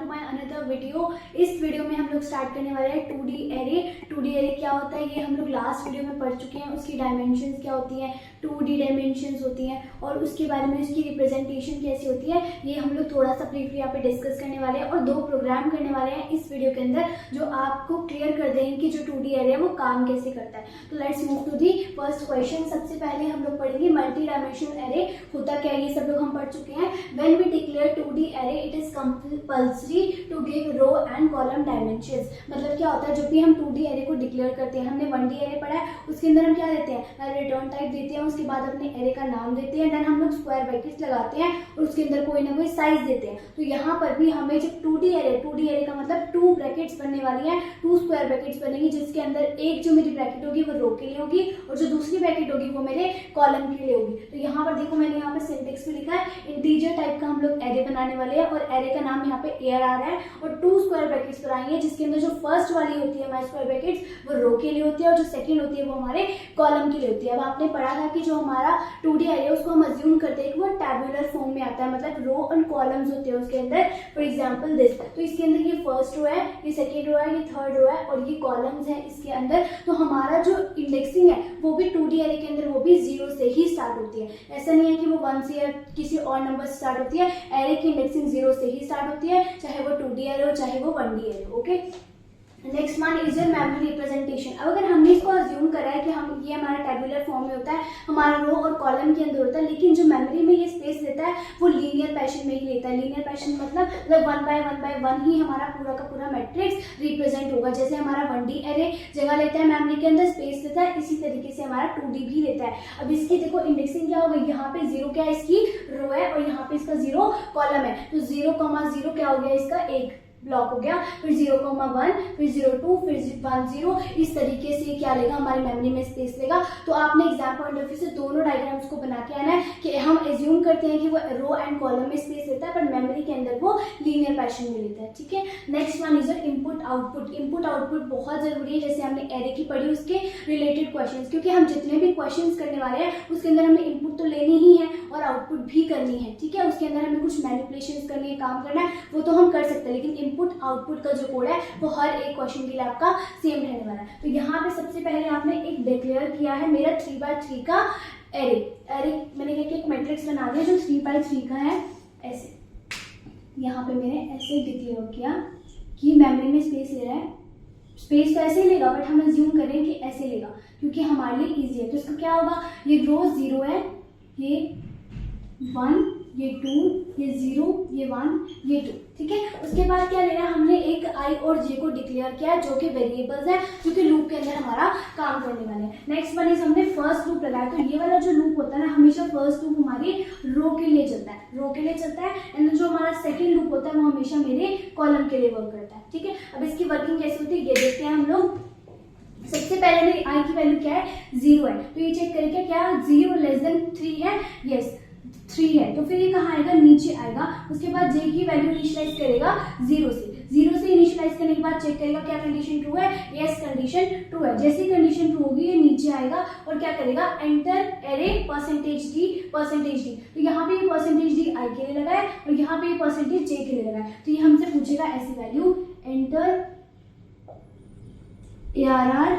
To my another video. इस video में हम लोग स्टार्ट करने वाले हैं 2D एरे। 2D एरे क्या होता है ये हम लोग लास्ट वीडियो में पढ़ चुके हैं। उसकी डायमेंशंस क्या होती हैं, 2D डायमेंशंस होती हैं और उसके बारे में उसकी रिप्रेजेंटेशन कैसी होती है ये हम लोग थोड़ा सा ब्रीफली यहाँ पे डिस्कस करने वाले हैं और 2 प्रोग्राम करने वाले हैं इस वीडियो के अंदर जो आपको क्लियर कर देंगे कि जो 2D एरे है वो काम कैसे करता है। तो let's move to the first question. सबसे पहले हम लोग पढ़ेंगे मल्टी डायमेंशनल एरे होता क्या है, ये सब लोग हम पढ़ चुके हैं। When we declare 2D array it is compulsory to give row and column dimensions. मतलब क्या होता है जब भी हम 2D एरे को डिक्लेयर करते हैं, हमने 1D एरे पढ़ा है, उसके अंदर हम क्या देते हैं, रिटर्न टाइप देते हैं, उसके बाद अपने एरे का नाम देते हैं, देन हम लोग स्क्वायर ब्रैकेट्स लगाते हैं और उसके अंदर कोई ना कोई साइज देते हैं। तो यहाँ पर भी हमें जब 2D एरे का मतलब 2 ब्रैकेट्स बनने वाली हैं, 2 स्क्वायर ब्रैकेट्स बनेगी जिसके अंदर एक जो मेरी ब्रैकेट होगी वो रो के लिए होगी और जो दूसरी ब्रैकेट होगी वो मेरे कॉलम के लिए होगी। तो यहाँ पर देखो मैंने यहाँ पे सिंटेक्स भी लिखा है, इंटीजर टाइप का हम लोग एरे बनाने वाले हैं और एरे का नाम यहाँ पे एयर आ रहा है और 2 स्क्वायर ब्रैकेट्स बनाई है जिसके अंदर जो फर्स्ट वाली होती है हमारी स्क्वायर ब्रैकेट्स वो रो के लिए होती है और जो सेकंड होती है वो हमारे कॉलम के लिए होती है। अब आपने पढ़ा था कि जो हमारा 2D एरे है उसको हम अज्यूम करते हैं कि वो टैबुलर फॉर्म में आता है, मतलब रो एंड कॉलम्स होते हैं उसके अंदर। फॉर एग्जांपल दिस, तो इसके अंदर ये फर्स्ट रो है, ये सेकंड रो है, ये थर्ड रो है और ये कॉलम्स है इसके अंदर। तो हमारा जो इंडेक्सिंग है वो भी 2D एरे के अंदर वो भी 0 से ही स्टार्ट होती है। ऐसा नहीं है कि वो 1 से या किसी और नंबर से स्टार्ट होती है। एरे की इंडेक्सिंग 0 से ही स्टार्ट होती है, चाहे वो 2D एरे हो चाहे वो 1D एरे हो। Okay, next one is your memory representation. अब अगर हमने इसको अज्यूम करा है कि हम ये हमारा टेबुलर फॉर्म में होता है, हमारा रो और कॉलम के अंदर होता है, लेकिन जो मेमोरी में ये स्पेस लेता है वो लीनियर फैशन में ही लेता है। लीनियर फैशन मतलब 1 बाय 1 ही हमारा पूरा का पूरा मैट्रिक्स रिप्रेजेंट होगा। जैसे हमारा 1D एरे जगह लेता है मेमोरी के अंदर, स्पेस लेता है, इसी तरीके से हमारा 2D भी लेता है। अब इसकी देखो इंडेक्सिंग क्या होगी, यहाँ पे 0 क्या है, इसकी रो है और यहाँ पे इसका 0 कॉलम है। तो 0,0 क्या हो गया, इसका एक ब्लॉक हो गया, फिर 0,1, फिर 0,2, फिर 1,0। इस तरीके से क्या लेगा, हमारी मेमोरी में स्पेस लेगा। तो आपने एग्जाम पॉइंट ऑफ व्यू से दोनों डायग्राम्स को बना के आना है कि हम एज्यूम करते हैं कि वो रो एंड कॉलम में स्पेस लेता है पर मेमोरी के अंदर वो लीनियर फैशन में लेता है। ठीक है, next one is input output. Input output बहुत जरूरी है, जैसे हमने एरे की पढ़ी उसके रिलेटेड क्वेश्चंस, क्योंकि हम जितने भी क्वेश्चंस करने वाले हैं उसके अंदर हमें इनपुट तो लेनी ही है और आउटपुट भी करनी है। ठीक है, उसके अंदर हमें कुछ मैनिपुलेशंस करनी है, काम करना है, वो तो हम कर सकते हैं, लेकिन इनपुट आउटपुट का जो कोड है वो हर एक क्वेश्चन के लिए आपका सेम रहने वाला है। तो यहाँ पे सबसे पहले आपने एक डिक्लेयर किया है मेरा 3x3 का एरे। मैंने क्या किया, एक मैट्रिक्स बना दिया जो 3x3 का है। ऐसे यहाँ पे मैंने ऐसे डिक्लेयर किया कि मेमोरी में स्पेस ले रहा है, स्पेस तो ऐसे ही लेगा बट हम अज्यूम करें कि ऐसे लेगा क्योंकि हमारे लिए इजी है। तो इसका क्या होगा, ये रो 0 है, ये 1, ये 2, ये 0, ये 1, ये 2। ठीक है, उसके बाद क्या लेना है, हमने एक I और J को डिक्लेयर किया जो कि वेरिएबल्स है जो कि लूप के अंदर हमारा काम करने वाले हैं। नेक्स्ट वन इज हमने फर्स्ट लूप लगाया। तो ये वाला जो लूप होता है ना, हमेशा फर्स्ट लूप हमारी रो के लिए चलता है, एंड जो हमारा सेकंड लूप होता है वो हमेशा मेरे कॉलम के लिए वर्क करता है। ठीक है, अब इसकी वर्किंग कैसे होती है ये देखते हैं हम लोग। सबसे पहले मेरी I की वैल्यू क्या है, 0 है, तो ये चेक करें क्या 0 लेस देन 3 है, यस 3 है, तो फिर ये कहाँ आएगा, नीचे आएगा। उसके बाद J की वैल्यू इनिशियलाइज करेगा 0 से इनिशियलाइज करने के बाद चेक करेगा क्या कंडीशन ट्रू है, यस कंडीशन ट्रू है। जैसे कंडीशन ट्रू होगी ये नीचे आएगा और क्या करेगा, एंटर एरे %d। तो यहाँ पे ये %d I के लिए लगा है और यहाँ पे ये %j के लिए लगा है। तो ये हमसे पूछेगा ऐसी वैल्यू, एंटर ARR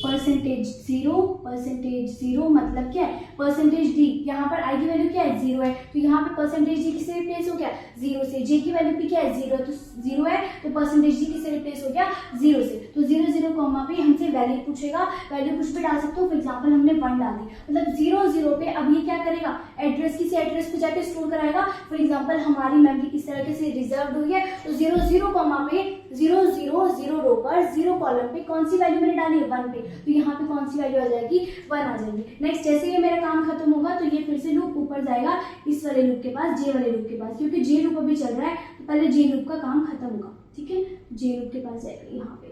%0 मतलब क्या है, %d। यहाँ पर I की वैल्यू क्या है, 0 है, तो यहाँ पे %d किससे रिप्लेस हो गया, 0 से। J की वैल्यू भी क्या है, 0 है, तो 0 है तो %d किससे रिप्लेस हो गया, 0 से। तो 0 0 कॉमा पे हमसे वैल्यू पूछेगा, वैल्यू कुछ भी डाल सकते हो। फॉर एग्जांपल हमने 1 डाल दी, मतलब 0 0 पे अब ये क्या करेगा, एड्रेस किसी एड्रेस पे जाके स्टोर कराएगा। फॉर एग्जांपल हमारी मेमोरी इस तरह से रिजर्व हुई है, तो 0 0 कॉमा पे 0 0 0 रो पर 0 कॉलम पे कौन सी वैल्यू मैंने डाली है, 1 पे, तो यहाँ पे कौन सी वैल्यू आ जाएगी, 1 आ जाएगी। नेक्स्ट जैसे ये मेरा काम खत्म होगा तो ये फिर से लूप ऊपर जाएगा इस वाले लूप के पास, J वाले लूप के पास, क्योंकि J लूप अभी चल रहा है तो पहले J लूप का काम खत्म होगा। ठीक है, J लूप के पास जाएगा, यहाँ पे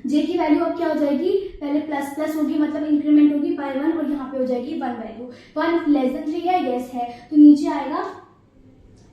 J की वैल्यू अब क्या हो जाएगी, पहले प्लस होगी मतलब इंक्रीमेंट होगी बाय 1 और यहाँ पे हो जाएगी 1/2। 1 लेस देन 3 है, यस है, तो नीचे आएगा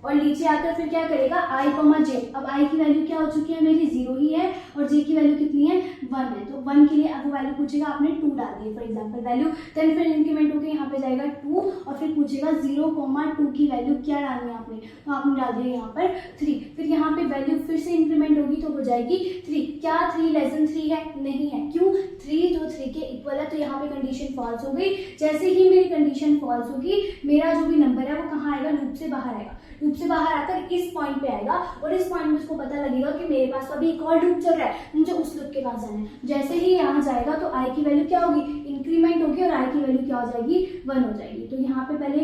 और नीचे आकर फिर क्या करेगा i, j। अब i की वैल्यू क्या हो चुकी है मेरी 0 ही है और j की वैल्यू कितनी है 1 है, तो 1 के लिए अब वैल्यू पूछेगा, आपने 2 डाल दी फॉर एग्जांपल वैल्यू, देन फिर इंक्रीमेंट होकर यहाँ पे जाएगा 2 और फिर पूछेगा 0,2 की वैल्यू क्या डालनी है आपने, तो आपने डाल दिया यहाँ पर 3। फिर यहाँ पे वैल्यू फिर से इंक्रीमेंट होगी तो हो जाएगी 3। क्या 3 लेस देन 3 है? नहीं है। क्यों? 3 जो 3 के इक्वल है, तो यहाँ पे कंडीशन फॉल्स हो गई। जैसे ही मेरी कंडीशन फॉल्स होगी, मेरा जो भी नंबर है वो कहाँ आएगा, लूप से बाहर आएगा। लूप से बाहर आकर इस पॉइंट पे आएगा और इस पॉइंट में उसको पता लगेगा कि मेरे पास अभी एक और लूप चल रहा है, मुझे उस लूप के पास जाना है। जैसे ही यहाँ जाएगा तो i की वैल्यू क्या होगी, इंक्रीमेंट होगी और i की वैल्यू क्या हो जाएगी 1 हो जाएगी। तो यहाँ पे पहले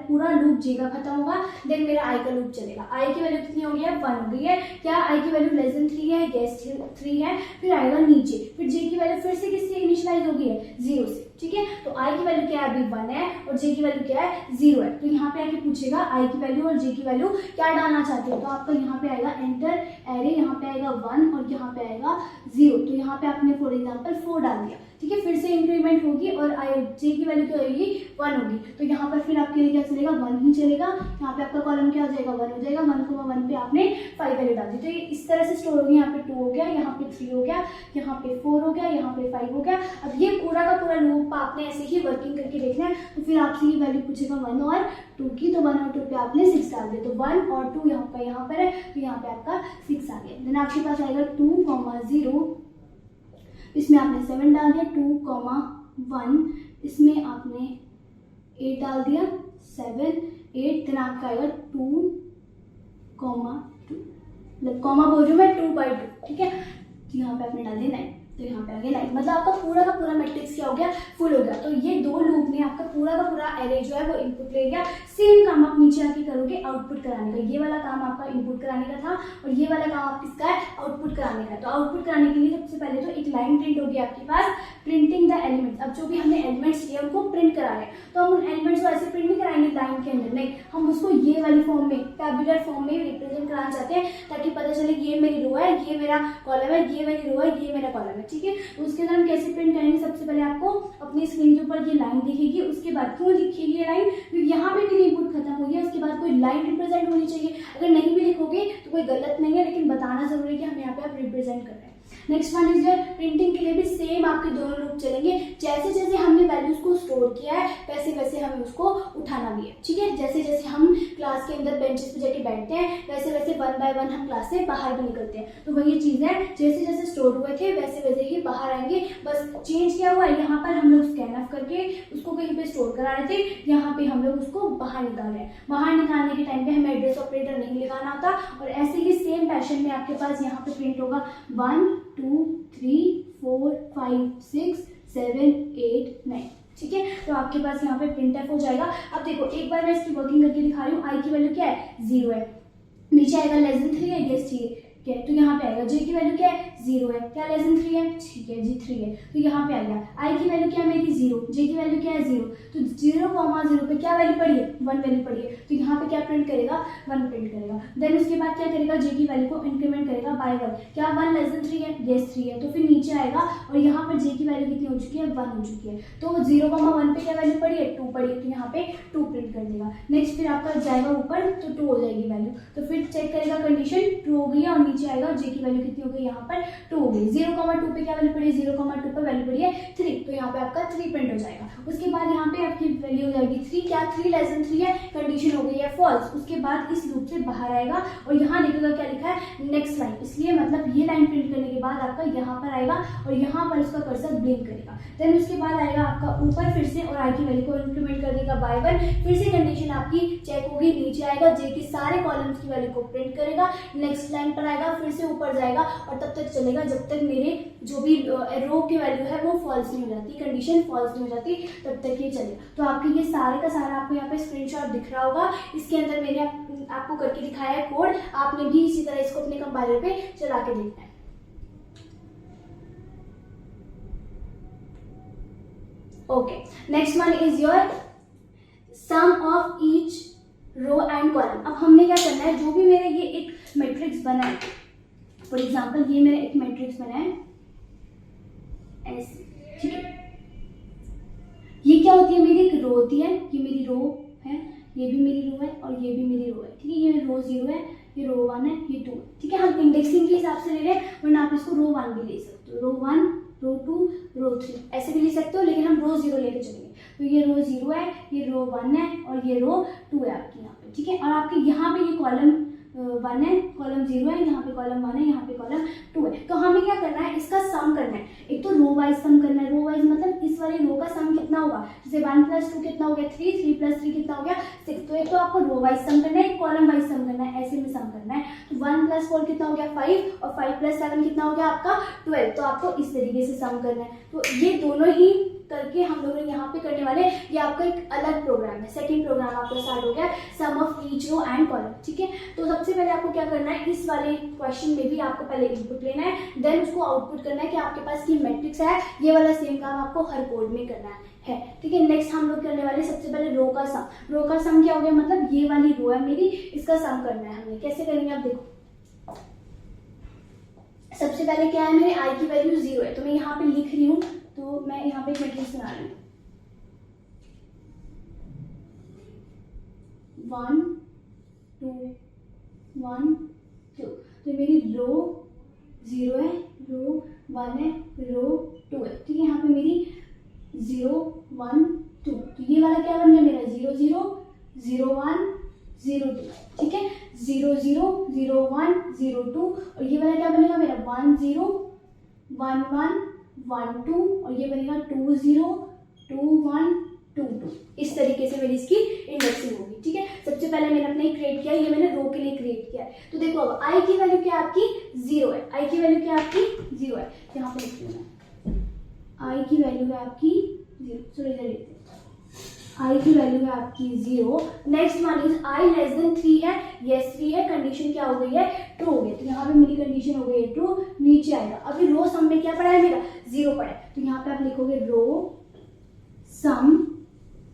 पूरा लूप j का खत्म होगा, देन मेरा i का लूप चलेगा। i की वैल्यू कितनी हो गई है, 1 हो गई है। क्या i की वैल्यू लेस देन 3 है? यस 3 है। फिर आएगा नीचे, फिर j की वैल्यू फिर से किससे इनिशियलाइज होगी है, 0 से। ठीक है, तो i की वैल्यू क्या है, अभी 1 है और j की वैल्यू क्या है, 0 है। तो यहाँ पे आके पूछेगा i की वैल्यू और j की वैल्यू क्या डालना चाहते हो, तो आपका यहाँ पे आएगा एंटर एरे, यहाँ पे आएगा 1 और यहाँ पे आएगा 0। तो यहाँ पे आपने फॉर एग्जांपल 4 डाल दिया। ठीक है, फिर से इंक्रीमेंट होगी और j की वैल्यू क्या होगी, 1 होगी। तो यहाँ पर फिर आपके लिए क्या चलेगा, 1 ही चलेगा। यहाँ पे आपका कॉलम क्या हो जाएगा, 1 हो जाएगा। 1,1 पे आपने 5 वैल्यू डाल दी, तो ये इस तरह से स्टोर होगी। यहाँ पे 2 हो गया, यहाँ पे 3 हो गया, यहाँ पे 4 हो गया, यहाँ पे 5 हो गया। अब ये पूरा का पूरा लूप आपने ऐसे ही वर्किंग करके देखना है। तो फिर आपसे ये वैल्यू पूछेगा 1 और 2 की, तो 1 और 2 पे आपने 6 डाल दिया, तो 1 और 2 यहाँ पर है, तो यहाँ पे आपका 6 आ गया। देन आपके पास आएगा 2,0, इसमें आपने 7 डाल दिया, 2,1 इसमें आपने 8 डाल दिया, 7 8, देन आपका आएगा 2,2, मतलब कॉमा बोल रही हूँ मैं 2/2। ठीक है, तो यहाँ पे आपने डाल दिया 9, तो यहाँ पे आ गया 9। मतलब आपका पूरा का पूरा मैट्रिक्स क्या हो गया, फुल हो गया। तो ये दो लूप ने आपका पूरा का पूरा एरे जो है वो इनपुट ले लिया। सेम काम आप नीचे आके करोगे आउटपुट कराने का। ये वाला काम आपका इनपुट कराने का था और ये वाला काम आप किसका है, आउटपुट कराने का। तो आउटपुट कराने के लिए सबसे पहले तो एक लाइन प्रिंट होगी आपके पास, प्रिंटिंग द एलिमेंट्स। अब जो भी हमने एलिमेंट्स लिए उनको प्रिंट करा रहे हैं, तो हम उन एलिमेंट्स को ऐसे प्रिंट नहीं कराएंगे लाइन के अंदर, नहीं, हम उसको ये वाली फॉर्म में, टैबुलर फॉर्म में रिप्रेजेंट कराना चाहते हैं, ताकि पता चले ये मेरी रो है, ये मेरा कॉलम है, ये मेरी रो है, ये मेरा कॉलम है। ठीक है, तो उसके अंदर हम कैसे प्रिंट करेंगे, सबसे पहले आपको अपनी स्क्रीन के ऊपर ये लाइन दिखेगी। उसके बाद क्यों दिखेगी ये लाइन, क्योंकि यहाँ पे मेरी इनपुट खत्म हो गई, उसके बाद कोई लाइन रिप्रेजेंट होनी चाहिए। अगर नहीं भी लिखोगे तो कोई गलत नहीं है, लेकिन बताना जरूरी है कि हम यहाँ पे आप रिप्रेजेंट कर रहे हैं। नेक्स्ट वन इज प्रिंटिंग के लिए भी सेम आपके दोनों लूप चलेंगे। जैसे जैसे हमने वैल्यूज को स्टोर किया है वैसे वैसे हमें उसको उठाना भी है। ठीक है, जैसे जैसे हम क्लास के अंदर बेंचेस पे जाके बैठते हैं वैसे वैसे 1 बाय 1 हम क्लास से बाहर भी निकलते हैं। तो वही चीज है, जैसे जैसे स्टोर हुए थे वैसे वैसे ही बाहर आएंगे। बस चेंज क्या हुआ, यहाँ पर हम लोग स्कैन ऑफ करके उसको कहीं पे स्टोर करा रहे थे, यहाँ पे हम लोग उसको बाहर निकाल रहे हैं। बाहर निकालने के टाइम पे हमें एड्रेस ऑपरेटर नहीं लगाना होता। और ऐसे ही सेम पैशन में आपके पास यहाँ पे प्रिंट होगा 1 2 3 4 5 6 7 8 9। ठीक है, तो आपके पास यहाँ पे प्रिंटफ हो जाएगा। अब देखो एक बार मैं इसकी वर्किंग करके दिखा रही हूँ। आई की वैल्यू क्या है, 0 है। नीचे आएगा लेस देन 3 है, यस ठीक है, तो यहाँ पे आएगा। जे की वैल्यू क्या है, 0 है। क्या लेस देन 3 है, ठीक है जी 3 है, तो यहाँ पे आ गया। आई की वैल्यू क्या है मेरी 0, जे की वैल्यू क्या है 0, तो 0,0 पे क्या वैल्यू पड़ी है, 1 वैल्यू पड़ी है, तो यहाँ पे क्या प्रिंट करेगा, 1 प्रिंट करेगा। देन उसके बाद क्या करेगा, जे की वैल्यू को इंक्रीमेंट करेगा बाय 1। क्या 1 लेस देन 3 है, यस 3 है, तो फिर नीचे आएगा और यहाँ पर जे की वैल्यू कितनी हो चुकी है, 1 हो चुकी है। तो 0,1 पे क्या वैल्यू पड़ी है, 2 पड़ी है, तो यहाँ पे 2 प्रिंट कर देगा। नेक्स्ट फिर आपका जाएगा ऊपर तो 2 हो जाएगी वैल्यू, तो फिर चेक करेगा कंडीशन 2 हो गई है और नीचे आएगा जे की वैल्यू कितनी हो गई, यहाँ पर 2 हो गई। 0,2 पे क्या वैल्यू पड़ी है, 0,2 पे वैल्यू पड़ी है 3, तो यहाँ पे आपका 3 प्रिंट हो जाएगा। उसके बाद यहाँ पे आपकी वैल्यू हो जाएगी 3। क्या 3 लेस देन 3 है, कंडीशन हो गई है फॉल्स। उसके बाद इस लूप से बाहर आएगा और यहाँ लिखेगा क्या लिखा है, नेक्स्ट लाइन, इसलिए मतलब ये लाइन प्रिंट करने के बाद आपका यहाँ पर आएगा और यहाँ पर उसका कर्सर ब्लिंक करेगा। देन उसके बाद आएगा आपका ऊपर फिर से और आई की वैल्यू को इंक्रीमेंट कर देगा बाय 1। फिर से कंडीशन आपकी चेक होगी, नीचे आएगा जे के सारे कॉलम्स की वैल्यू को प्रिंट करेगा। नेक्स्ट लाइन पर आएगा, फिर से ऊपर जाएगा और तब तक चलेगा जब तक मेरे जो भी रो की वैल्यू है वो फॉल्स नहीं हो जाती, कंडीशन फॉल्स नहीं हो जाती, तब तक ये चलेगा। तो आपके ये सारे का सारा आपको यहाँ पे स्क्रीनशॉट दिख रहा होगा। इसके अंदर मैंने आपको करके दिखाया है कोड, आपने भी इसी तरह इसको अपने कंपाइलर पे चला के देखना है। Okay, next one is your sum of each row and column. अब हमने क्या करना है, जो भी मेरा ये एक मैट्रिक्स बना है, फॉर एग्जाम्पल ये मेरा एक मैट्रिक्स बना है ऐसे, ठीक है, ये क्या होती है, मेरी एक रो होती है, ये मेरी रो है, ये भी मेरी रो है और ये भी मेरी रो है, ठीक है। ये रो 0 है, ये रो 1 है, ये 2 है, ठीक है। हम इंडेक्सिंग के हिसाब से ले रहे हैं, वरना आप इसको रो 1 भी ले सकते हो, रो 1, रो 2, रो 3 ऐसे भी ले सकते हो, लेकिन हम रो 0 लेके चलेंगे। तो ये रो 0 है, ये रो 1 है और ये रो 2 है आपकी यहाँ पे, ठीक है। और आपके यहाँ पे ये कॉलम 1 है, कॉलम 0 है, यहाँ पे कॉलम 1 है, यहाँ पे कॉलम 2 है। तो हमें क्या करना है, इसका सम करना है। एक तो रो वाइज सम करना है, रो वाइज मतलब इस वाली रो का सम कितना होगा, जैसे 1 + 2 कितना हो गया 3, 3 + 3 कितना हो गया 6। तो एक तो आपको रो वाइज सम करना है, एक कॉलम वाइज सम करना है, ऐसे में सम करना है। तो 1 + 4 कितना हो गया 5 और 5 + 7 कितना हो गया आपका 12। तो आपको इस तरीके से सम करना है। तो ये दोनों ही करके हम लोग यहाँ पे करने वाले, ये आपका एक अलग प्रोग्राम है, सेकंड प्रोग्राम आपका स्टार्ट हो गया, sum of each row and column, ठीक है। तो सबसे पहले आपको क्या करना है, इस वाले क्वेश्चन में भी आपको पहले इनपुट लेना है, देन उसको आउटपुट करना है कि आपके पास ये मैट्रिक्स है, ये वाला सेम काम आपको हर कोड में करना है, ठीक है। नेक्स्ट हम लोग करने वाले सबसे पहले रो का सम। रो का सम क्या हो गया, मतलब ये वाली रो है मेरी, इसका सम करना है हमें। कैसे करेंगे आप देखो, सबसे पहले क्या है, मेरे आई की वैल्यू 0 है, तो मैं यहाँ पे लिख रही हूँ, तो मैं यहाँ पे एक मैट्रिक्स बना रही हूँ 1 2 1 2। तो मेरी रो 0 है, रो 1 है, रो 2 है, ठीक है। यहाँ पे मेरी 0 1 2, तो ये वाला क्या बन गया मेरा 0 0 0 1 0 2, ठीक है। 0 0 0 1 0 2 और ये वाला क्या बनेगा मेरा 1 0 1 1 1 2 और ये बनेगा 2 0 2 1 2 2। इस तरीके से मेरी इसकी इंडेक्सिंग होगी, ठीक है। सबसे पहले मैंने अपने क्रिएट किया, ये मैंने रो के लिए क्रिएट किया है। तो देखो अब आई की वैल्यू क्या आपकी 0 है, आई की वैल्यू क्या आपकी 0 है, यहाँ पे लिख लूँ, आई की वैल्यू है आपकी 0, चलो इधर लिखते हैं, आई की वैल्यू है आपकी 0। Next one is I less than 3 है, यस 3 है, कंडीशन क्या हो गई है ट्रू हो गई। तो यहाँ पे मेरी कंडीशन हो गई है ट्रू, नीचे आएगा। अभी रो सम में क्या पड़ा है मेरा 0 पड़ा है, तो यहाँ पे आप लिखोगे रो सम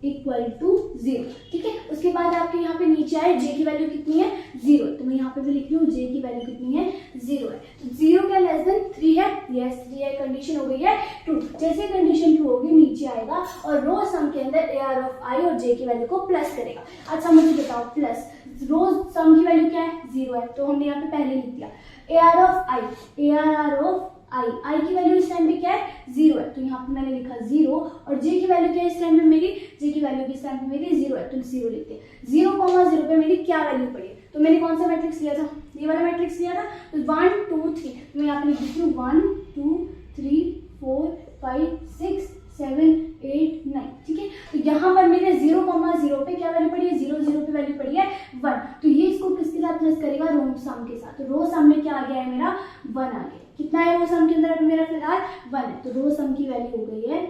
इक्वल टू 0, ठीक है। उसके बाद आपके यहाँ पे नीचे आए जे की वैल्यू कितनी है 0, तो मैं यहाँ पे भी लिख रही हूँ जे की वैल्यू कितनी है 0 है। तो 0 क्या लेस देन 3 है, यस 3 है, कंडीशन हो गई है ट्रू। जैसे कंडीशन ट्रू होगी नीचे आएगा और रो सम के अंदर AR ऑफ आई और जे की वैल्यू को प्लस करेगा। अच्छा मुझे बताओ, प्लस रो सम की वैल्यू क्या है 0 है, तो हमने यहाँ पे पहले लिख दिया। AR of I, AR of I, I की वैल्यू इस टाइम पे क्या है 0 है, तो यहाँ पे मैंने लिखा 0। और जे की वैल्यू क्या है इस टाइम पे मेरी, जे की वैल्यू इस टाइम पे मेरी 0 है, तो 0 लिखते हैं। 0,0 पे मेरी क्या वैल्यू पड़ी, तो मैंने कौन सा मैट्रिक्स लिया था, ये वाला मैट्रिक्स लिया था। तो 1 2 3, तो मैं यहाँ पे लिख देती हूँ 1 2 3 4 5 6 7 8 9, ठीक है। तो यहाँ पर मेरे 0,0 पे क्या वैल्यू पड़ी है 0 0 पे वैल्यू पड़ी है 1। तो ये इसको किसके साथ प्लस करेगा, रो सम के साथ। तो रो सम में क्या आ गया है मेरा 1 आ गया। कितना है रो सम के अंदर अभी मेरा फिलहाल 1 है, तो रो सम की वैल्यू हो गई है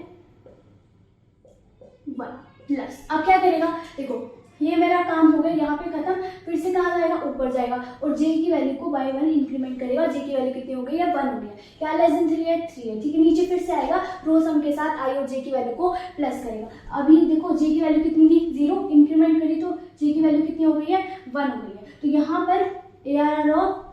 1 प्लस। अब क्या करेगा, देखो ये मेरा काम हो गया, यहाँ पे खत्म। फिर से कहाँ जाएगा, ऊपर जाएगा और जे की वैल्यू को बाय 1 इंक्रीमेंट करेगा। जे की वैल्यू कितनी हो गई है 1 हो गया। क्या लेस देन 3 है 3 है, ठीक है। नीचे फिर से आएगा, रो सम के साथ आई और जे की वैल्यू को प्लस करेगा। अभी देखो जे की वैल्यू कितनी थी 0, इंक्रीमेंट करी तो जे की वैल्यू कितनी हो गई है 1 हो गई है। तो यहाँ पर AR ऑफ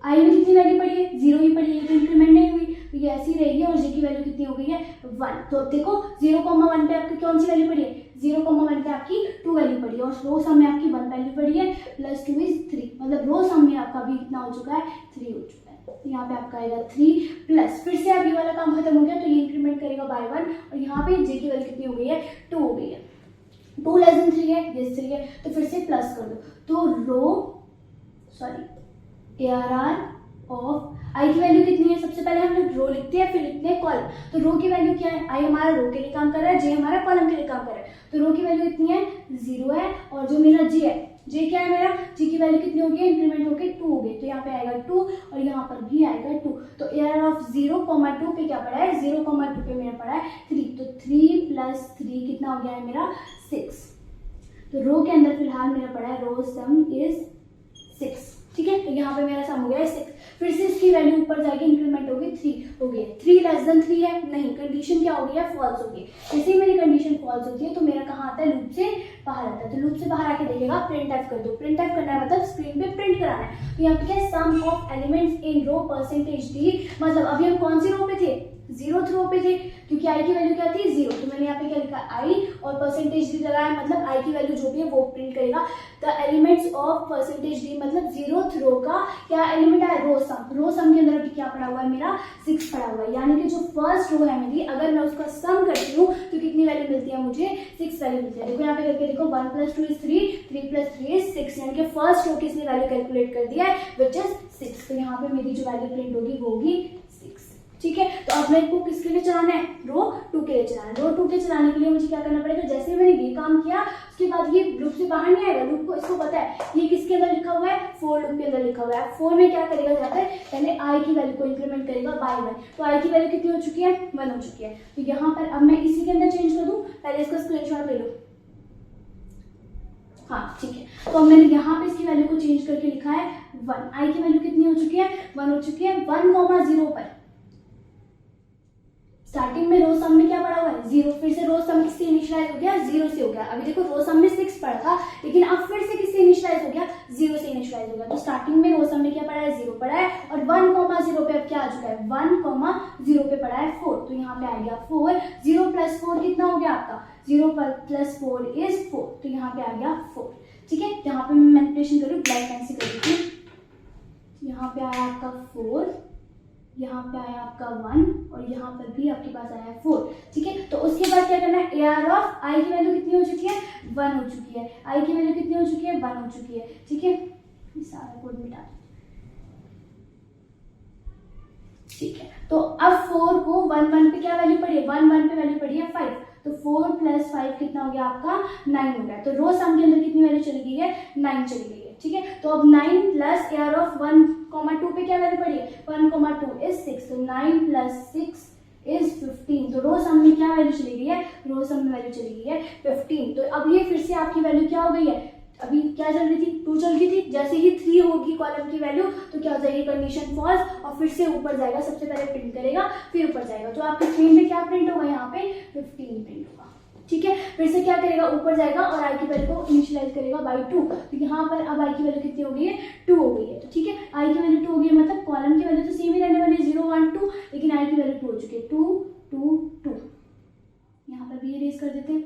आई में कितनी वैल्यू पड़ी है 0 ही पड़ी है, तो इंक्रीमेंट नहीं हुई, तो ये ऐसी रहेगी। और जे की वैल्यू कितनी हो गई है 1। तो अब देखो 0,1 पे आपकी कौन सी वैल्यू पड़ी है 0,1 पे आपकी 2 वैल्यू पड़ी है और रो सम में आपकी 1 वैल्यू पड़ी है, प्लस 2 इज 3, मतलब रो सम में आपका भी कितना हो चुका है 3 हो चुका है। तो यहाँ पे आपका आएगा 3 प्लस, फिर से अब ये वाला काम खत्म हो गया, तो ये इंक्रीमेंट करेगा बाय 1 और यहाँ पे जे की वैल्यू कितनी हो गई है 2 हो गई है। 2 लेस देन 3 है, यस 3 है, तो फिर से प्लस कर दो। तो AR ऑफ आई की वैल्यू कितनी है, सबसे पहले हम लोग रो लिखते हैं फिर लिखते हैं कॉलम। तो रो की वैल्यू क्या है, आई हमारा रो के लिए काम कर रहा है, जे हमारा कॉलम के लिए काम कर रहा है। तो रो की वैल्यू कितनी है 0 है और जो मेरा जे है, जे क्या है मेरा, जे की वैल्यू कितनी होगी इंक्रीमेंट होगी 2 हो गई, तो यहाँ पे आएगा 2 और यहाँ पर भी आएगा 2। तो AR ऑफ 0,2 पे क्या पड़ा है 0,2 पे मेरा पड़ा है 3, तो 3 प्लस 3 कितना हो गया है मेरा 6। तो रो के अंदर फिलहाल मेरा पड़ा है रो सम इज 6, ठीक है। तो यहाँ पे मेरा सम हो गया है 6। फिर से इसकी वैल्यू ऊपर जाएगी, इंक्रीमेंट होगी 3 हो गई। 3 लेस देन 3 है, नहीं, कंडीशन क्या हो गई है फॉल्स हो गई। जैसे ही मेरी कंडीशन फॉल्स होती है तो मेरा कहाँ आता है लूप से बाहर आता है। तो लूप से बाहर आके देखेगा प्रिंट एफ कर दो। प्रिंट एफ करना है मतलब स्क्रीन पे प्रिंट कराना है। तो यहाँ पे क्या है sum of elements in row percentage D, मतलब अभी हम कौन सी रो पे थे जीरो रो पे थे क्योंकि आई की वैल्यू क्या थी 0, तो मैंने यहाँ पे क्या लिखा आई और परसेंटेज डी लगाया, मतलब आई की वैल्यू जो भी है वो प्रिंट करेगा। The elements of percentage D मतलब 0th रो का क्या एलिमेंट है, रो सम के अंदर अभी क्या पड़ा हुआ है मेरा 6 पड़ा हुआ है, यानी कि जो फर्स्ट रो है मेरी अगर मैं उसका सम करती हूँ तो कितनी वैल्यू मिलती है मुझे 6 वैल्यू मिलती है। देखो यहाँ पे करके देखो 1 + 2 = 3, 3 + 3 = 6, यानी कि फर्स्ट रो की इसने वैल्यू कैलकुलेट कर दिया है विच इज 6, तो यहाँ पे मेरी जो वैल्यू प्रिंट होगी वो होगी 6। ठीक है, तो अब मेरे को किसके लिए चलाना है, रो 2 के लिए चलाना है। रो 2 के चलाने के लिए मुझे क्या करना पड़ेगा, जैसे मैंने ये काम किया उसके बाद ये लूप से बाहर नहीं आएगा, लूप को इसको पता है ये किसके अंदर लिखा हुआ है, फोर लूप के अंदर लिखा हुआ है। फोर में क्या करेगा जाकर पहले आई की वैल्यू को इंक्रीमेंट करेगा बाय 1, तो आई की वैल्यू कितनी हो चुकी है 1 हो चुकी है। तो यहाँ पर अब मैं इसी के अंदर चेंज कर दूं, पहले इसका स्क्रीनशॉट ले लो। हाँ ठीक है, तो अब मैंने यहाँ पे इसकी वैल्यू को चेंज करके लिखा है 1, आई की वैल्यू कितनी हो चुकी है 1 हो चुकी है। 1,0 पर स्टार्टिंग में रो सम में क्या पड़ा हुआ है 0, फिर से रो सम किससे इनिशियलाइज हो गया 0 से हो गया। अभी देखो रो सम में 6 पड़ा था लेकिन अब फिर से किससे इनिशियलाइज हो गया 0 से इनिशियलाइज हो गया। तो स्टार्टिंग में रो सम में क्या पड़ा है 0 पड़ा है और 1,0 पे अब क्या आ चुका है 1,0 पे पड़ा है 4, तो यहाँ पे आ गया 4, 0 + 4 कितना हो गया आपका 0 + 4 = 4, तो यहाँ पे आ गया 4। ठीक है, यहाँ पे मैं मैनिपुलेशन करूँ ब्लैक पेन से कर देती हूँ। यहाँ पे आया आपका 4, यहाँ पे आया आपका 1 और यहाँ पर भी आपके पास आया 4। ठीक है, तो उसके बाद क्या करना है, AR ऑफ आई की वैल्यू कितनी हो चुकी है 1 हो चुकी है, आई की वैल्यू कितनी हो चुकी है 1 हो चुकी है। ठीक है, ये सारा कोड मिटा दो। ठीक है, तो अब 4 को 1 1 पे क्या वैल्यू पड़ी है 1 1 पे वैल्यू पड़ी है 5, तो 4 + 5 कितना हो गया आपका 9 हो गया। तो रो सम के अंदर कितनी वैल्यू चली गई है 9 चली गई है। ठीक है, तो अब 9 + AR ऑफ 1,2 पे क्या वैल्यू पड़ी है 1,2 = 6, तो 9 + 6 = 15, तो रो सम में क्या वैल्यू चली गई है, रो सम में वैल्यू चली गई है 15। तो अब ये फिर से आपकी वैल्यू क्या हो गई है, अभी क्या चल रही थी 2 चल रही थी, जैसे ही 3 होगी कॉलम की वैल्यू तो क्या हो जाएगी कंडीशन फॉल्स और फिर से ऊपर जाएगा, सबसे पहले प्रिंट करेगा फिर ऊपर जाएगा। तो आपके स्क्रीन पे क्या प्रिंट होगा यहाँ पे 15 प्रिंट होगा। ठीक है, फिर से क्या करेगा ऊपर जाएगा और आई की वैल्यू को इनिशियलाइज करेगा बाय 2, तो यहाँ पर अब आई की वैल्यू कितनी हो गई है 2 हो गई है। तो ठीक है, आई की वैल्यू 2 हो गई है, मतलब कॉलम की वैल्यू तो सेम ही रहने वाली है 0 1 2, लेकिन आई की वैल्यू 2 हो चुकी है 2 2 2। यहाँ पर भी इरेज कर देते हैं।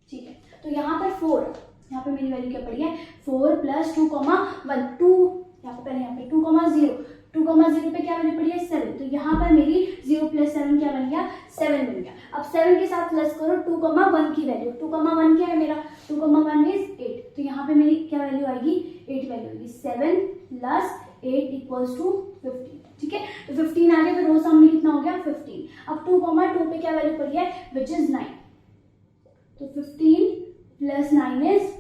ठीक है, तो यहाँ पर 4, यहाँ पे मेरी वैल्यू क्या पड़ी है 4 + 2, 1 2, यहाँ पे पहले यहाँ पे 2,0 2,0 पे क्या वैल्यू पड़ी है 7, तो यहाँ पर मेरी 0 + 7 क्या बन गया 7 बन गया। अब 7 के साथ प्लस करो 2,1 की वैल्यू, 2,1 क्या है मेरा 2,1 = 8, तो यहाँ पे मेरी क्या वैल्यू आएगी 8 वैल्यू आएगी। 7 + 8 = 15। ठीक है, तो 15 आ गया, तो रो सम में कितना हो गया 15। अब 2,2 पे क्या वैल्यू पड़ी है विच इज 9, तो 15 + 9 =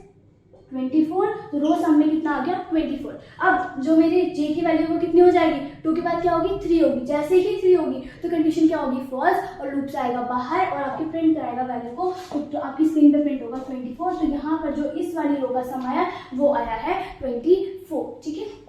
24, तो रो सम में कितना आ गया 24। अब जो मेरी जे की वैल्यू वो कितनी हो जाएगी 2 के बाद क्या होगी 3 होगी, जैसे ही 3 होगी तो कंडीशन क्या होगी फॉल्स और लूप से आएगा बाहर और आपकी प्रिंट कराएगा वैल्यू को, तो आपकी स्क्रीन पे प्रिंट होगा 24। तो यहाँ पर जो इस वाली रो का सम आया वो आया है 24। ठीक है,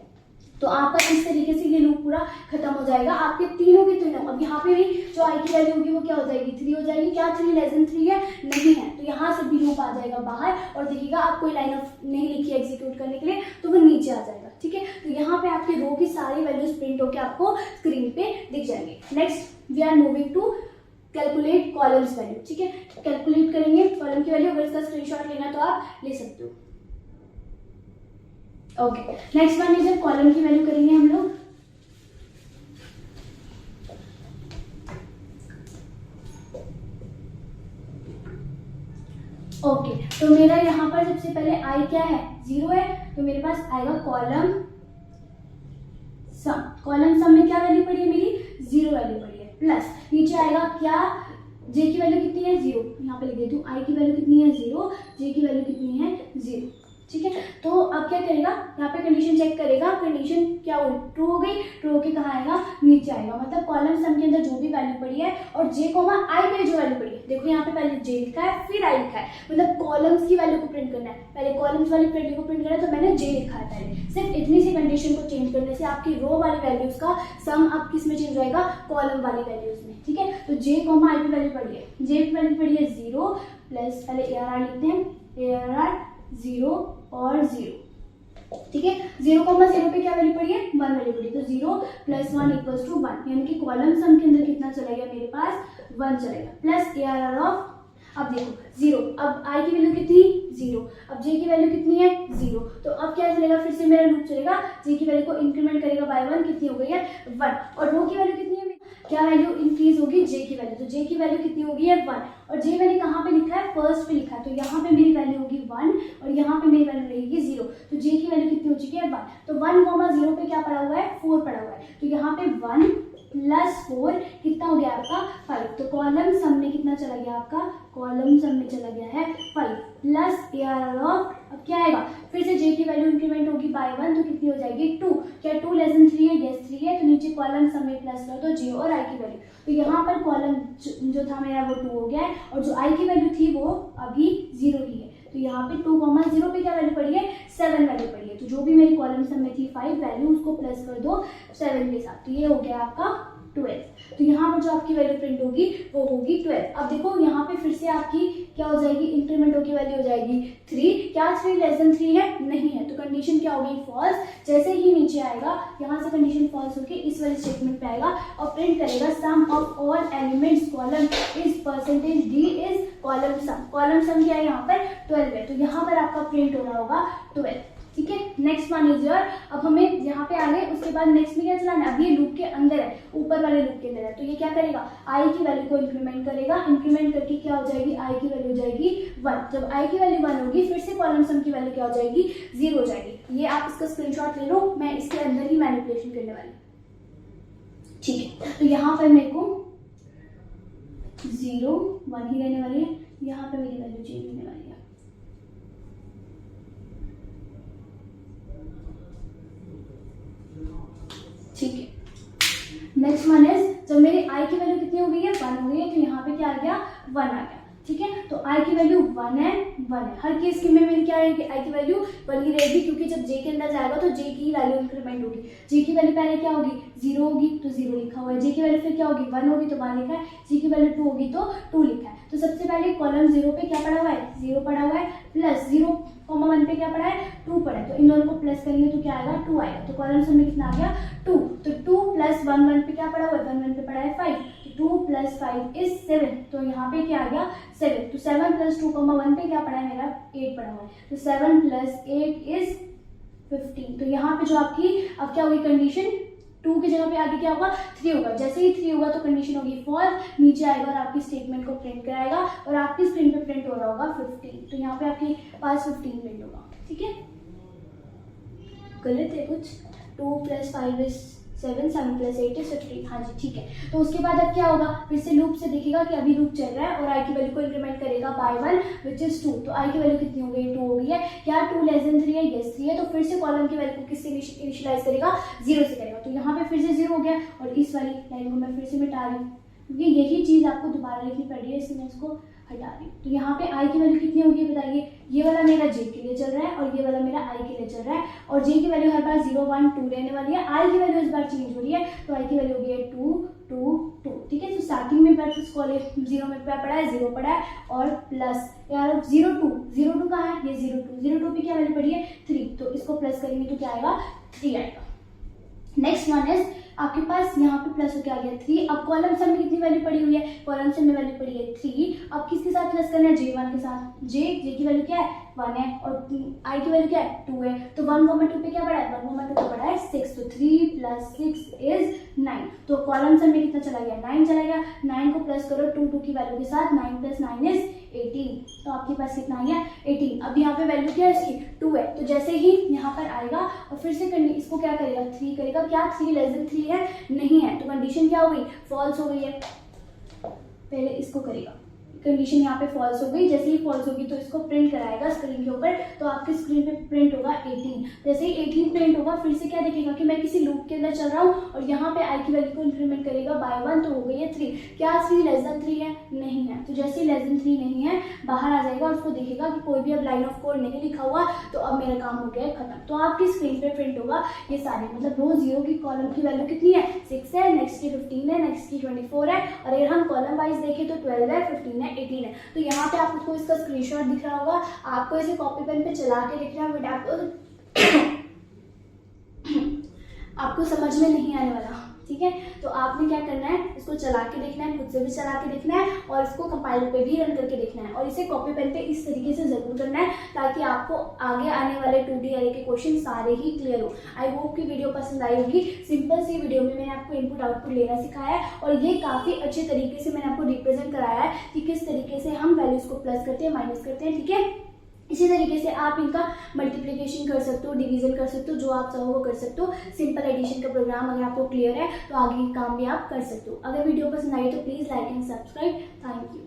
तो आपका इस तरीके से ये लूप पूरा खत्म हो जाएगा, आपके तीनों के तीनों। अब यहाँ पे भी जो आई की वैल्यू होगी वो क्या हो जाएगी 3 हो जाएगी, क्या 3 <3 है नहीं है, तो यहाँ से भी लूप आ जाएगा बाहर और देखिएगा आप कोई लाइन ऑफ नहीं लिखी एग्जीक्यूट करने के लिए तो वो नीचे आ जाएगा। ठीक है, तो यहाँ पे आपके रो की सारी वैल्यूज प्रिंट होकर आपको स्क्रीन पे दिख जाएंगे। Next we are moving to calculate columns value. ठीक है, कैलकुलेट करेंगे कॉलम की वैल्यू, अगर इसका स्क्रीनशॉट लेना तो आप ले सकते हो। Okay, next one is column की वैल्यू करेंगे हम लोग। ओके, तो मेरा यहाँ पर सबसे पहले आई क्या है 0 है, तो मेरे पास आएगा कॉलम सम। कॉलम सम में क्या वैल्यू पड़ी है मेरी 0 वैल्यू पड़ी है, प्लस नीचे आएगा क्या जे की वैल्यू कितनी है 0, यहाँ पे लिख देती हूँ आई की वैल्यू कितनी है 0, जे की वैल्यू कितनी है 0। ठीक है, तो अब क्या करेगा यहाँ पे कंडीशन चेक करेगा, कंडीशन क्या हुई ट्रू हो गई, ट्रू होके कहाँ आएगा नीचे आएगा, मतलब कॉलम सम के अंदर जो भी वैल्यू पड़ी है और जे कोमा आई पे जो वैल्यू पड़ी है, देखो यहाँ पे पहले जे लिखा है फिर आई लिखा है, मतलब कॉलम्स की वैल्यू को प्रिंट करना है, पहले कॉलम्स वाली वैल्यू को प्रिंट करना है तो मैंने जे लिखा है पहले। सिर्फ इतनी सी कंडीशन को चेंज करने से आपकी रो वाली वैल्यूज का सम अब किस में चेंज होएगा कॉलम वाली वैल्यूज में। ठीक है, तो जे कोमा आई पे वैल्यू पड़ी है, जे पे वैल्यू पड़ी है 0 प्लस पहले ARR लिखते हैं, ARR 0 और 0। ठीक है। 0,0 पे क्या वैल्यू पड़ी है, 1 वैल्यू पड़ी, तो 0 + 1 = 1, यानी कि कॉलम सम के अंदर कितना चला गया मेरे पास, 1 चलेगा, प्लस ARR ऑफ, अब देखो 0, अब i की वैल्यू कितनी, 0, अब j की वैल्यू कितनी है, 0, तो अब क्या चलेगा, फिर से मेरा लूप चलेगा, j की वैल्यू को इंक्रीमेंट करेगा बाय 1, कितनी हो गई है 1, और रो की वैल्यू कितनी है, क्या वैल्यू इंक्रीज होगी, j की वैल्यू, तो j की वैल्यू कितनी होगी है 1, और j मैंने कहाँ पे लिखा है, फर्स्ट पे लिखा है, तो यहाँ पे मेरी वैल्यू होगी 1 और यहाँ पे मेरी वैल्यू रहेगी 0, तो j की वैल्यू कितनी हो चुकी है 1, तो 1,0 पे क्या पड़ा हुआ है, 4 पड़ा हुआ है, तो यहाँ पे 1 + 4 कितना हो गया आपका 5, तो कॉलम सम में कितना चला गया आपका, कॉलम सम में चला गया है 5 प्लस ARR ऑफ, अब क्या आएगा, फिर से j की वैल्यू इंक्रीमेंट होगी बाय 1, तो कितनी हो जाएगी 2, क्या 2 <3 है, यस 3 है, तो नीचे कॉलम सम में प्लस कर दो j और i की वैल्यू, तो यहाँ पर कॉलम जो था मेरा वो 2 हो गया है, और जो i की वैल्यू थी वो अभी 0 ही है, तो यहाँ पे 2,0 पे क्या वैल्यू पड़ी है, 7 वैल्यू पड़ी है, तो जो भी मेरी कॉलम सम में थी 5 वैल्यू उसको प्लस कर दो 7 के साथ, तो ये हो गया आपका 12, तो यहाँ पर जो आपकी वैल्यू प्रिंट होगी वो होगी 12। अब देखो यहाँ पे फिर से आपकी क्या हो जाएगी, इंक्रीमेंट होगी वैल्यू हो जाएगी 3, क्या 3 <3 है, नहीं है, तो कंडीशन क्या होगी, फॉल्स, जैसे ही नीचे आएगा यहाँ से कंडीशन फॉल्स होकर इस वाले स्टेटमेंट पे आएगा और प्रिंट करेगा sum of all elements column is percentage d is column sum क्या है यहाँ पर 12 है, तो यहाँ पर आपका प्रिंट हो रहा होगा 12, ठीक है। नेक्स्ट वन इज योर, अब हमें यहाँ पे आ गए, उसके बाद नेक्स्ट में क्या चलाना है, अब ये लूप के अंदर है, ऊपर वाले लूप के अंदर है, तो ये क्या करेगा, i की वैल्यू को इंक्रीमेंट करेगा, इंक्रीमेंट करके क्या हो जाएगी, i की वैल्यू हो जाएगी 1, जब i की वैल्यू 1 होगी फिर से कॉलम सम की वैल्यू क्या हो जाएगी 0 हो जाएगी, ये आप इसका स्क्रीनशॉट ले लो, मैं इसके अंदर ही मैनिपुलेशन करने वाली, ठीक है। तो यहाँ पर मेरे को 0 1 ही रहने वाली है, यहाँ पे मेरी वैल्यू j रहने वाली है, ठीक है। नेक्स्ट वन इज, जब मेरे i की वैल्यू कितनी हो गई है, 1 हो गई है, तो यहाँ पे क्या आ गया 1 आ गया, ठीक है, तो i की वैल्यू 1 है, हर केस के में मेरी क्या रहेगी, i की वैल्यू 1 ही रहेगी, क्योंकि जब j के अंदर जाएगा तो j की वैल्यू इंक्रीमेंट होगी, j की वैल्यू पहले क्या होगी 0 होगी, तो 0 लिखा हुआ है, j की वैल्यू फिर क्या होगी 1 होगी, तो 1 लिखा है, j की वैल्यू 2 होगी तो 2 लिखा है, तो सबसे पहले कॉलम 0 पे क्या पड़ा हुआ है, 0 पड़ा हुआ है, प्लस 0,1 पे क्या पड़ा है 2 पड़ा है, तो इन दोनों को प्लस करेंगे तो क्या आएगा 2 आएगा, तो कॉलम सम में कितना आ गया 2, तो 2 + 1 पे क्या पड़ा हुआ है, 1 पे पड़ा है 5, 2 + 5 इज 7, तो यहाँ पे क्या आ गया 7, तो 7 + 2,1 पे क्या पड़ा है मेरा 8 पड़ा हुआ है, तो 7 + 8 इज 15, तो यहाँ पे जो आपकी अब क्या होगी कंडीशन, 2 की जगह पे आगे क्या होगा 3 होगा, जैसे ही 3 होगा तो कंडीशन होगी फॉल्स, नीचे आएगा और आपकी स्टेटमेंट को प्रिंट कराएगा और आपकी स्क्रीन पे प्रिंट हो रहा होगा 15, तो यहाँ पे आपके पास 15 प्रिंट होगा, ठीक है। गलत है कुछ, 2 + 5 इज 7, 7 + 8 इज 15, हाँ जी ठीक है। तो उसके बाद अब क्या होगा, फिर से लूप से देखेगा कि अभी लूप चल रहा है और i की वैल्यू को इंक्रीमेंट करेगा बाय 1 विच इज 2, तो i की वैल्यू कितनी हो गई 2 हो गई है, क्या 2 <3 है, यस 3 है, तो फिर से कॉलम की वैल्यू को किससे इनिशियलाइज करेगा 0 से करेगा, तो यहाँ पे फिर से 0 हो गया, और इस वाली लाइन को मैं फिर से मिटा रही हूँ, क्योंकि यही चीज आपको दोबारा लिखनी पड़ रही है, इसलिए मैं इसको हटा रही हूँ। तो यहाँ पे i की वैल्यू कितनी होगी बताइए, ये वाला मेरा j के लिए चल रहा है और ये वाला मेरा i के लिए चल रहा है, और j की वैल्यू हर बार 0 1 2 रहने वाली है, i की वैल्यू इस बार चेंज हो रही है, तो i की वैल्यू हो गई है 2 2 2, ठीक है। तो स्टार्टिंग में प्लस कॉलेज 0 में पड़ा है 0 पड़ा है, और प्लस यार 0 2 कहाँ है, ये 0 2 पे क्या वैल्यू पड़ी है 3, तो इसको प्लस करेंगे तो क्या आएगा 3 आएगा। नेक्स्ट वन इज, आपके पास यहाँ पे प्लस हो क्या आ गया 3, अब कॉलम सम में कितनी वैल्यू पड़ी हुई है, कॉलम सम में वैल्यू पड़ी है 3, अब किसके साथ प्लस करना है j1 के साथ, j की वैल्यू क्या है 1 है और i की वैल्यू क्या है 2 है, तो 1,2 पे क्या पड़ा है 1,2 पे पड़ा है 6, तो 3 + 6 इज 9, तो कॉलम सम में कितना चला गया 9 चला गया, 9 को प्लस करो 2 की वैल्यू के साथ, 9 + 9 इज 18, तो आपके पास कितना आ गया 18। अब यहाँ पे वैल्यू क्या है इसकी 2 है, तो जैसे ही यहाँ पर आएगा और फिर से इसको क्या करेगा 3 करेगा, क्या 3 <3 है, नहीं है, तो कंडीशन क्या हो गई फॉल्स हो गई है, पहले इसको करेगा, कंडीशन यहाँ पे फॉल्स हो गई, जैसे ही फॉल्स होगी तो इसको प्रिंट कराएगा स्क्रीन के ऊपर, तो आपके स्क्रीन पे प्रिंट होगा 18, जैसे ही 18 प्रिंट होगा फिर से क्या देखेगा कि मैं किसी लूप के अंदर चल रहा हूँ, और यहाँ पे i की वैल्यू को इंक्रीमेंट करेगा बाय 1, तो हो गई है 3, क्या 3 <3 है, नहीं है, तो जैसे ही <3 नहीं है बाहर आ जाएगा और उसको देखेगा कि कोई भी अब लाइन ऑफ कोड नहीं लिखा हुआ, तो अब मेरा काम हो गया है खत्म, तो आपकी स्क्रीन पे प्रिंट होगा ये सारे, मतलब रो 0 की कॉलम की वैल्यू कितनी है 6 है, नेक्स्ट की 15 है, नेक्स्ट की 24 है, और अगर हम कॉलम वाइज देखें तो 12 है, 15 है, 18 है, तो यहाँ पे आपको इसका स्क्रीनशॉट दिख रहा होगा, आपको इसे कॉपी पेन पे चला के लिखना है, बट आपको आपको समझ में नहीं आने वाला, ठीक है। तो आपने क्या करना है, इसको चला के देखना है, खुद से भी चला के देखना है और इसको कंपाइलर पे भी रन करके देखना है और इसे कॉपी पेन पे इस तरीके से जरूर करना है ताकि आपको आगे आने वाले 2D एरे के क्वेश्चन सारे ही क्लियर हो। आई होप कि वीडियो पसंद आई होगी। सिंपल सी वीडियो में मैंने आपको इनपुट आउटपुट लेना सिखाया है और ये काफी अच्छे तरीके से मैंने आपको रिप्रेजेंट कराया है कि किस तरीके से हम वैल्यूज को प्लस करते हैं, माइनस करते हैं, ठीक है। इसी तरीके से आप इनका मल्टीप्लिकेशन कर सकते हो, डिवीजन कर सकते हो, जो आप चाहो वो कर सकते हो। सिंपल एडिशन का प्रोग्राम अगर आपको क्लियर है तो आगे के काम भी आप कर सकते हो। अगर वीडियो पसंद आई तो please like and subscribe. Thank you.